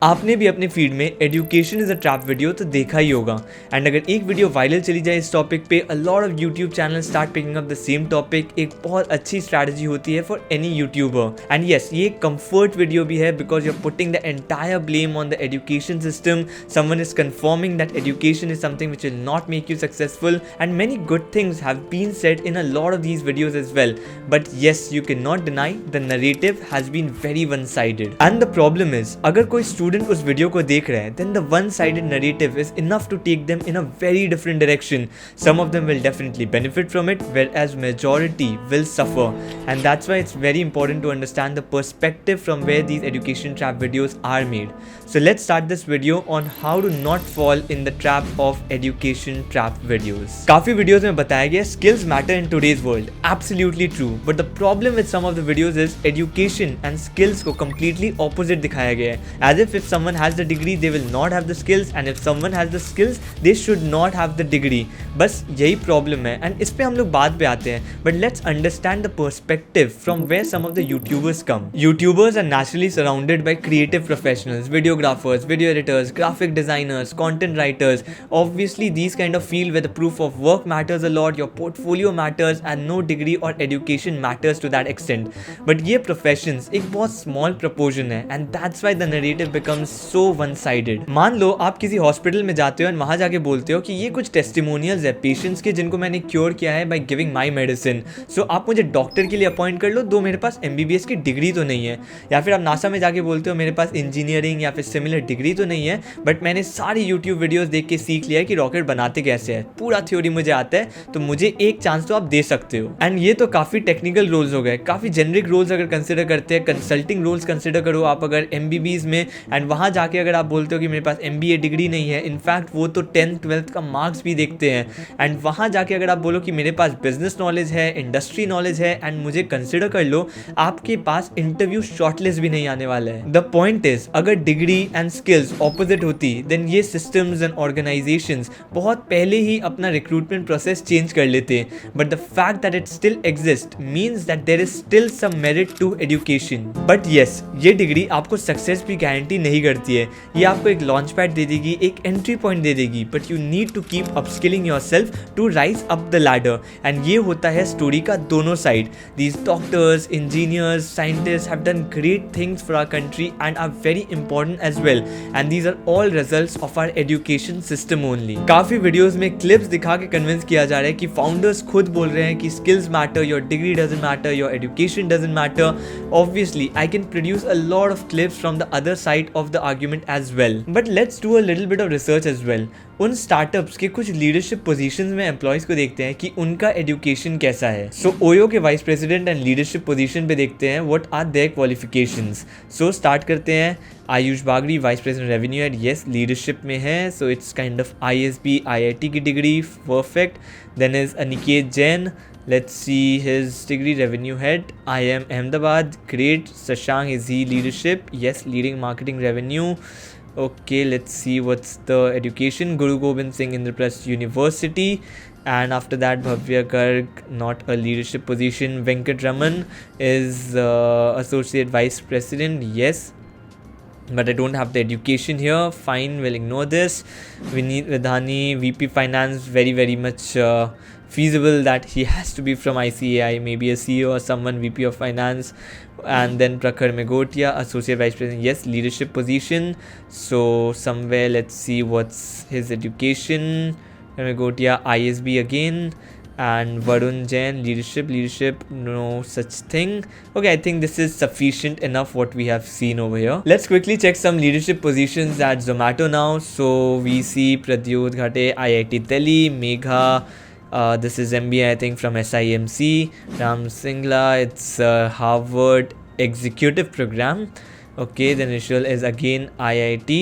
आपने भी अपने फीड में education is a trap video तो देखा ही होगा। एंड अगर एक वीडियो वायरल चली जाए इस टॉपिक पे, a lot of YouTube channel start picking up the same topic. एक बहुत अच्छी स्ट्रैटेजी होती है for any YouTuber. And yes, ये कंफर्ट वीडियो भी है because you are putting the entire blame on the education system. Someone is confirming that education is something which will not make you successful, and many good things have been said in a lot of these videos as well. But yes, you can not deny the narrative has been very one sided. And the problem is, अगर कोई student उस video को देख रहे हैं, then the one-sided narrative is enough to take them in a very different direction. Some of them will definitely benefit from it, whereas majority will suffer. And that's why it's very important to understand the perspective from where these education trap videos are made. So let's start this video on how to not fall in the trap of education trap videos. काफी videos में बताया गया skills matter in today's world. Absolutely true. But the problem with some of the videos is education and skills को completely opposite दिखाया गया है. As if someone has the degree, they will not have the skills, and if someone has the skills, they should not have the degree. बस यही problem है, and इस पे हम लोग बाद पे आते हैं. But let's understand the perspective from where some of the YouTubers come. YouTubers are naturally surrounded by creative professionals, videographers, video editors, graphic designers, content writers. Obviously these kind of field where the proof of work matters a lot, your portfolio matters, and no degree or education matters to that extent. But ये professions एक बहुत small proportion है, and that's why the narrative becomes so one sided. मान लो आप किसी hospital में जाते हो और वहां जाके बोलते हो कि ये कुछ टेस्टिमोनियल्स है पेशेंट्स के जिनको मैंने क्योर किया है बाय गिविंग माय मेडिसिन, सो आप मुझे डॉक्टर के लिए अपॉइंट कर लो, दो मेरे पास एमबीबीएस की डिग्री तो नहीं है. या फिर आप नासा में जाके बोलते हो मेरे पास इंजीनियरिंग या फिर सिमिलर डिग्री तो नहीं है, बट मैंने सारी यूट्यूब वीडियोस देख के सीख लिया है कि रॉकेट बनाते कैसे है, पूरा थ्योरी मुझे आता है, तो मुझे एक चांस तो आप दे सकते हो. एंड ये तो काफ़ी टेक्निकल रोल्स हो गए. काफ़ी जेनरिक रोल्स अगर कंसिडर करते हैं, कंसल्टिंग रोल्स कंसिडर करो आप अगर एमबीबीएस में, एंड वहाँ जाके अगर आप बोलते हो कि मेरे पास एमबीए डिग्री नहीं है, इनफैक्ट वो तो 10th 12th का मार्क्स भी देखते हैं, एंड वहाँ जाके अगर आप बोलो कि मेरे पास बिजनेस नॉलेज है, इंडस्ट्री नॉलेज है, एंड मुझे कंसिडर कर लो, आपके पास इंटरव्यू शॉर्टलिस्ट भी नहीं आने वाला है. द पॉइंट इज, अगर डिग्री एंड स्किल्स ऑपोजिट होती, देन ये सिस्टम्स एंड ऑर्गेनाइजेशंस बहुत पहले ही अपना रिक्रूटमेंट प्रोसेस चेंज कर लेते. But the fact that it still exist means that there is still some merit to education. But yes, ये डिग्री आपको सक्सेस भी गारंटी नहीं करती है. ये आपको एक लॉन्च पैड दे देगी, एक एंट्री पॉइंट दे देगी, but you need to keep upskilling yourself to rise up the ladder. And ये होता है स्टोरी का दोनों side. These doctors, engineers, scientist have done great things for our country and are very important as well, and these are all results of our education system only. काफी videos में clips दिखा के convince किया जा रहा है कि founders खुद बोल रहे हैं कि skills matter, your degree doesn't matter, your education doesn't matter. Obviously I can produce a lot of clips from the other side of the argument as well, but let's do a little bit of research as well. उन startups के कुछ leadership positions में employees को देखते हैं कि उनका education कैसा है. सो ओयो के vice president and leadership position पे देखते हैं what are their qualifications. So start करते हैं. Ayush Bagdi, vice president revenue head, yes leadership में है, so it's kind of ISB IIT की degree, perfect. Then is Aniket Jain, let's see his degree, revenue head, IIM Ahmedabad, great. Shashank, is he leadership? Yes, leading marketing revenue. Okay, let's see what's the education. Guru Gobind Singh Indraprasth University, and after that Bhavya Garg, not a leadership position. Venkat Raman is associate vice president, yes, but I don't have the education here. Fine, we'll ignore this. Vineet Vidhani, VP Finance, very much feasible that he has to be from ICAI, maybe a CEO or someone, VP of Finance. And then Prakhar Megotia, Associate Vice President, yes, leadership position. So somewhere, let's see what's his education. Megotia, ISB again. And Varun Jain, leadership, no such thing. Okay, I think this is sufficient enough what we have seen over here. Let's quickly check some leadership positions at Zomato now. So we see Pradyut Ghate, IIT Delhi, Megha, this is MBA I think from SIMC, Ram Singla, it's Harvard Executive Program. Okay, the initial is again IIT,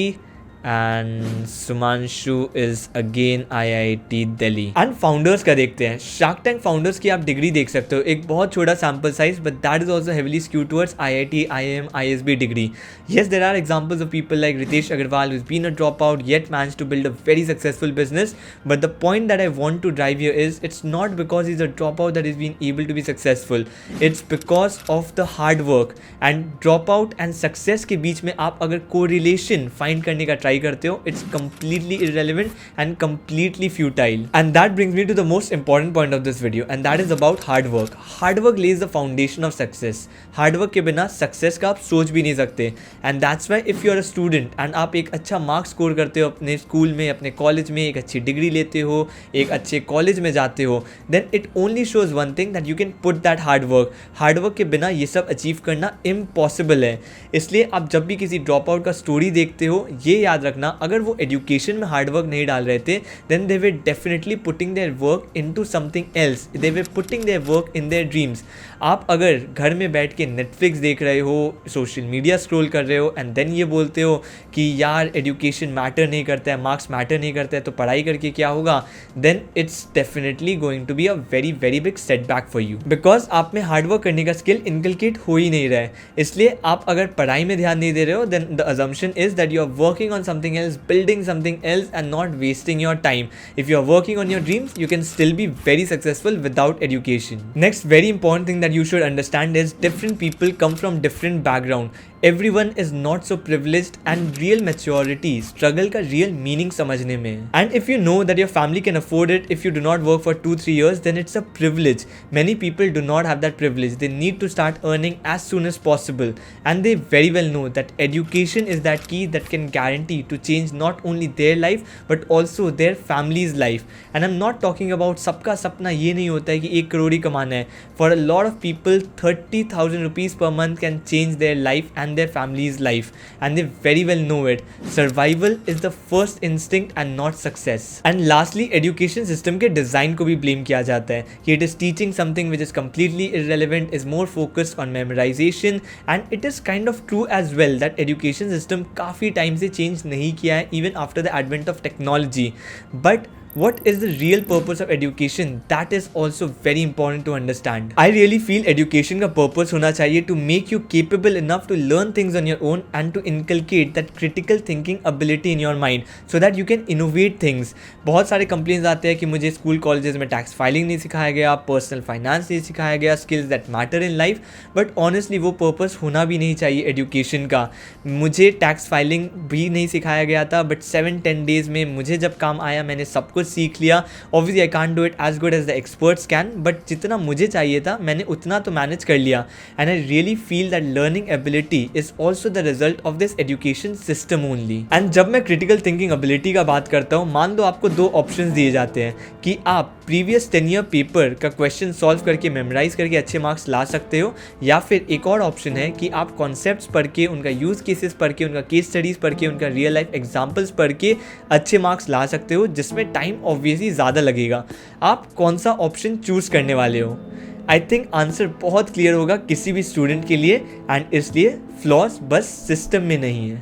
and Sumanshu is again IIT Delhi. And founders का देखते हैं। Shark tank founders की आप degree देख सकते हो, एक बहुत छोटा sample size, but that is also heavily skewed towards IIT, IIM, ISB degree. Yes, there are examples of people like Ritesh Agarwal who's been a dropout yet managed to build a very successful business. But the point that I want to drive here is it's not because he's a dropout that he's been able to be successful. It's because of the hard work. And dropout and success के बीच में आप अगर correlation find करने का try करते हो, it's completely irrelevant and completely futile. And that brings me to the most important point of this video, and that is about hard work. Hard work lays the foundation of success. Hard work के बिना success का आप सोच भी नहीं सकते। And that's why if you are a student and आप एक अच्छा मार्क्स स्कोर करते हो अपने स्कूल में, अपने कॉलेज में, एक अच्छी डिग्री लेते हो, एक अच्छे कॉलेज में जाते हो, then it only shows one thing that you can put that hard work. Hard work के बिना ये सब अचीव करना इम्पॉसिबल है। इसलिए आप जब भी किसी ड्रॉप आउट का स्टोरी देखते हो, ये याद रखना, अगर वो एजुकेशन में हार्ड वर्क नहीं डाल रहे थे, then they were definitely putting their work into something else, they were putting their work in their dreams. आप अगर घर में बैठ के नेटफ्लिक्स देख रहे हो, सोशल मीडिया स्क्रॉल कर रहे हो एंड देन ये बोलते हो कि यार एजुकेशन मैटर नहीं करता है, मार्क्स मैटर नहीं करता है, तो पढ़ाई करके क्या होगा, then it's definitely going to be a very very big setback for you, because आप में हार्डवर्क करने का स्किल इनकलकेट हो ही नहीं रहा है। इसलिए आप अगर पढ़ाई में ध्यान नहीं दे रहे हो, then the assumption is that you are working on something else, building something else and not wasting your time. If you are working on your dreams, you can still be very successful without education. Next very important thing that you should understand is different people come from different background. Everyone is not so privileged and real maturity struggle का real meaning समझने में। And if you know that your family can afford it if you do not work for 2-3 years, then it's a privilege. Many people do not have that privilege. They need to start earning as soon as possible, and they very well know that education is that key that can guarantee to change not only their life but also their family's life. And I'm not talking about सबका सपना ये नहीं होता है कि 1 करोड़ ही कमाना है। For a lot of people, 30,000 rupees per month can change their life and their family's life, and they very well know it. Survival is the first instinct and not success. And lastly, education system के design को भी blame किया जाता है कि it is teaching something which is completely irrelevant, is more focused on memorization, and it is kind of true as well that education system काफ़ी time से change नहीं किया है even after the advent of technology. But what is the real purpose of education? That is also very important to understand. I really feel education का purpose होना चाहिए to make you capable enough to learn things on your own and to inculcate that critical thinking ability in your mind so that you can innovate things. बहुत सारे complaints आते हैं कि मुझे school colleges में tax filing नहीं सिखाया गया, पर्सनल फाइनेंस नहीं सिखाया गया, skills that matter in life, but honestly वो purpose होना भी नहीं चाहिए education का। मुझे टैक्स फाइलिंग भी नहीं सिखाया गया था, but 7-10 days में मुझे जब काम आया मैंने सब कुछ सीख लिया। Obviously I can't do it as good as the experts can, but जितना मुझे चाहिए था मैंने उतना तो मैनेज कर लिया। And I really feel that learning ability is also the result of this education system only. And जब मैं critical thinking ability का बात करता हूँ, मान लो आपको 2 ऑप्शंस दिए जाते हैं कि आप प्रीवियस 10 ईयर पेपर का क्वेश्चन सॉल्व करके मेमोराइज करके अच्छे मार्क्स ला सकते हो, या फिर एक और ऑप्शन है कि आप कॉन्सेप्ट्स पढ़ के, उनका यूज़ केसेस पढ़ के, उनका केस स्टडीज़ पढ़ के, उनका रियल लाइफ एग्जाम्पल्स पढ़ के अच्छे मार्क्स ला सकते हो, जिसमें टाइम ऑब्वियसली ज़्यादा लगेगा। आप कौन सा ऑप्शन चूज़ करने वाले हो? आई थिंक आंसर बहुत क्लियर होगा किसी भी स्टूडेंट के लिए, एंड इसलिए फ्लॉज बस सिस्टम में नहीं है।